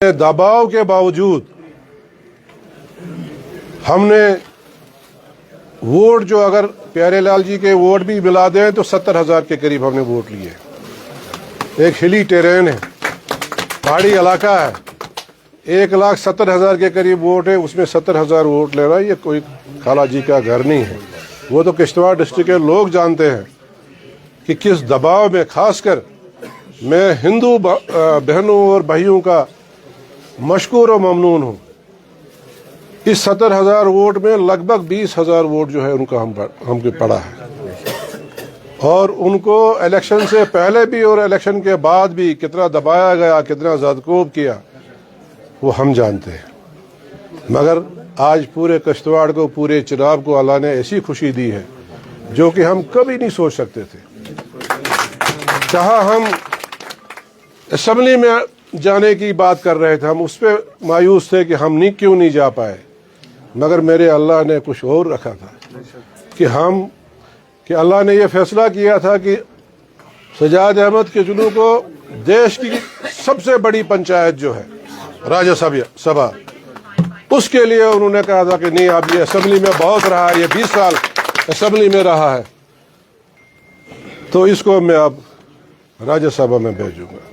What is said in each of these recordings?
दबाव के बावजूद हमने वोट जो अगर प्यारे लाल जी के वोट भी मिला दें तो 70,000 के करीब हमने वोट लिए। एक हिली टेरेन है, पहाड़ी इलाका है, 1,70,000 के करीब वोट है, उसमें 70,000 वोट लेना ये कोई खाला जी का घर नहीं है। वो तो किश्तवाड़ डिस्ट्रिक्ट के लोग जानते हैं कि किस दबाव में, खासकर मैं हिंदू बहनों और भाइयों का मशकूर और ममनून हूँ। इस 70,000 वोट में लगभग 20,000 वोट जो है उनका हमको पड़ा है, और उनको इलेक्शन से पहले भी और इलेक्शन के बाद भी कितना दबाया गया, कितना ज़दकोब किया, वो हम जानते हैं। मगर आज पूरे किश्तवाड़ को, पूरे चिनाब को अल्लाह ने ऐसी खुशी दी है जो कि हम कभी नहीं सोच सकते थे। जहाँ हम असम्बली में जाने की बात कर रहे थे, हम उस पर मायूस थे कि हम क्यों नहीं जा पाए, मगर मेरे अल्लाह ने कुछ और रखा था कि अल्लाह ने यह फैसला किया था कि सजाद अहमद किचलू को देश की सबसे बड़ी पंचायत जो है राज्यसभा, उसके लिए उन्होंने कहा था कि नहीं, अब ये असम्बली में बहुत रहा है, ये 20 साल असम्बली में रहा है, तो इसको मैं अब राज्यसभा में भेजूंगा।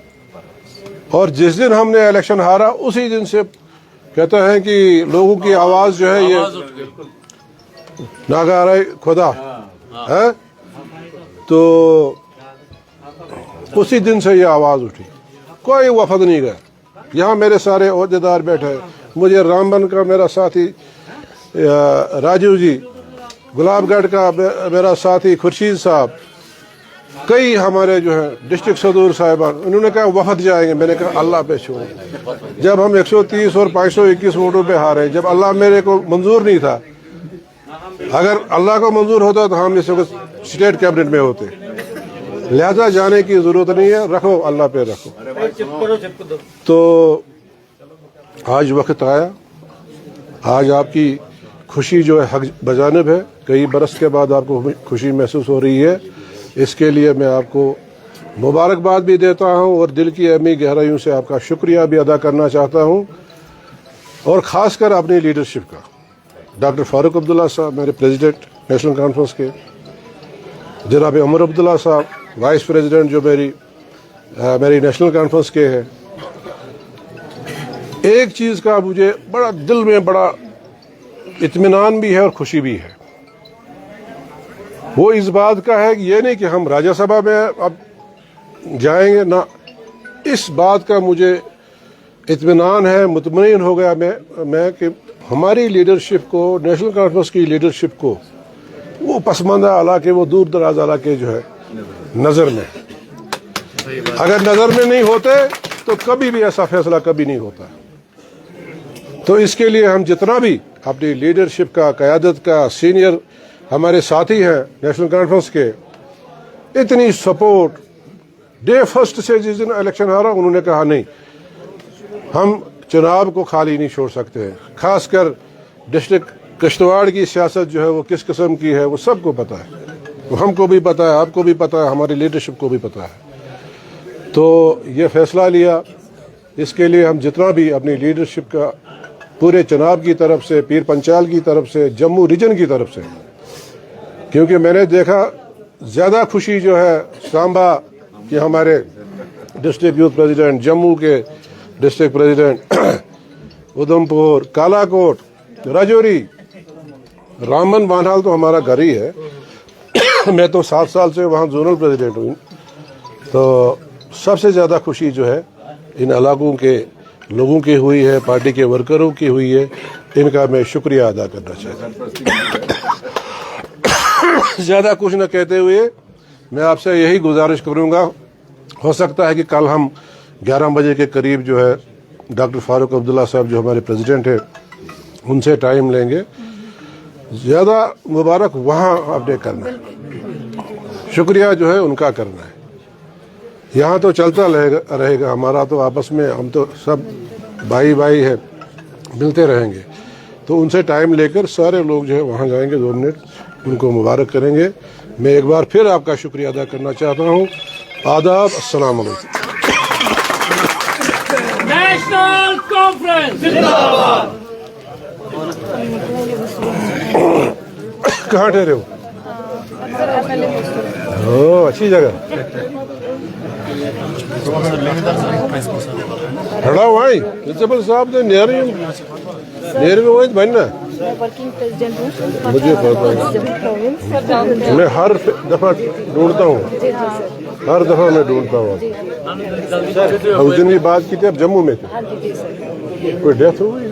और जिस दिन हमने इलेक्शन हारा उसी दिन से कहते हैं कि लोगों की आवाज़ जो है ये नागारा खुदा है, तो उसी दिन से ये आवाज़ उठी। कोई वफद नहीं गया। यहाँ मेरे सारे ओहदेदार बैठे हैं, मुझे रामबन का मेरा साथी राजू जी, गुलाबगढ़ का मेरा साथी खुर्शीद साहब, कई हमारे जो है डिस्ट्रिक्ट सदूर साहिबान, उन्होंने कहा वफद जाएंगे। मैंने कहा अल्लाह पे छोड़। जब हम 130 और 521 वोटों पे हारे, जब अल्लाह मेरे को मंजूर नहीं था, अगर अल्लाह को मंजूर होता तो हम इस वक्त स्टेट कैबिनेट में होते। लिहाजा जाने की जरूरत नहीं है, रखो अल्लाह पे रखो। तो आज वक्त आया, आज आपकी खुशी जो है हक बजानिब है। कई बरस के बाद आपको खुशी महसूस हो रही है, इसके लिए मैं आपको मुबारकबाद भी देता हूं और दिल की अहमी गहराइयों से आपका शुक्रिया भी अदा करना चाहता हूं, और ख़ासकर अपनी लीडरशिप का। डॉक्टर फारूक अब्दुल्ला साहब मेरे प्रेसिडेंट नेशनल कॉन्फ्रेंस के, जनाब उमर अब्दुल्ला साहब वाइस प्रेसिडेंट जो मेरी नेशनल कॉन्फ्रेंस के हैं। एक चीज़ का मुझे बड़ा दिल में बड़ा इत्मीनान भी है और खुशी भी है, वो इस बात का है कि ये नहीं कि हम राज्यसभा में अब जाएंगे ना, इस बात का मुझे इत्मीनान है, मुतमईन हो गया मैं कि हमारी लीडरशिप को, नेशनल कॉन्फ्रेंस की लीडरशिप को, वो पसमानदा इलाके, वो दूर दराज इलाके जो है नज़र में, अगर नज़र में नहीं होते तो कभी भी ऐसा फैसला कभी नहीं होता। तो इसके लिए हम जितना भी अपनी लीडरशिप का, क़यादत का, सीनियर हमारे साथी हैं नेशनल कॉन्फ्रेंस के, इतनी सपोर्ट डे फर्स्ट से, जिस दिन इलेक्शन हारा उन्होंने कहा नहीं, हम चुनाव को खाली नहीं छोड़ सकते हैं। खासकर डिस्ट्रिक्ट किश्तवाड़ की सियासत जो है वो किस किस्म की है वो सबको पता है, वो हमको भी पता है, आपको भी पता है, हमारी लीडरशिप को भी पता है। तो ये फैसला लिया, इसके लिए हम जितना भी अपनी लीडरशिप का पूरे चनाब की तरफ से, पीर पंचाल की तरफ से, जम्मू रीजन की तरफ से, क्योंकि मैंने देखा ज़्यादा खुशी जो है सांबा के हमारे डिस्ट्रिक्ट यूथ प्रेसिडेंट, जम्मू के डिस्ट्रिक्ट प्रेसिडेंट, उधमपुर, कालाकोट, राजौरी, रामबन, वानहाल तो हमारा घर ही है। मैं तो 7 साल से वहाँ जोनल प्रेसिडेंट हूँ। तो सबसे ज़्यादा खुशी जो है इन इलाकों के लोगों की हुई है, पार्टी के वर्करों की हुई है, इनका मैं शुक्रिया अदा करना चाहता हूँ। ज़्यादा कुछ न कहते हुए मैं आपसे यही गुजारिश करूँगा, हो सकता है कि कल हम 11 बजे के करीब जो है डॉक्टर फारूक अब्दुल्ला साहब जो हमारे प्रेसिडेंट हैं उनसे टाइम लेंगे। ज़्यादा मुबारक वहाँ आपने करना है, शुक्रिया जो है उनका करना है। यहाँ तो चलता रहेगा हमारा तो आपस में, हम तो सब भाई भाई है, मिलते रहेंगे। तो उनसे टाइम लेकर सारे लोग जो है वहाँ जाएंगे, 2 मिनट उनको मुबारक करेंगे। मैं एक बार फिर आपका शुक्रिया अदा करना चाहता हूँ। आदाब, अस्सलाम वालेकुम। نیشنل کانفرنس کہاں ٹھہرے ہو؟ اچھی جگہ کھڑا ہوا ہی پرنسپل صاحب نے نیرے میں وہی بننا مجھے پتا میں ہر دفعہ ڈھونڈتا ہوں ہر دفعہ میں ڈھونڈتا ہوں اس دن بھی بات کی تھی اب جموں میں تھے کوئی ڈیتھ ہو گئی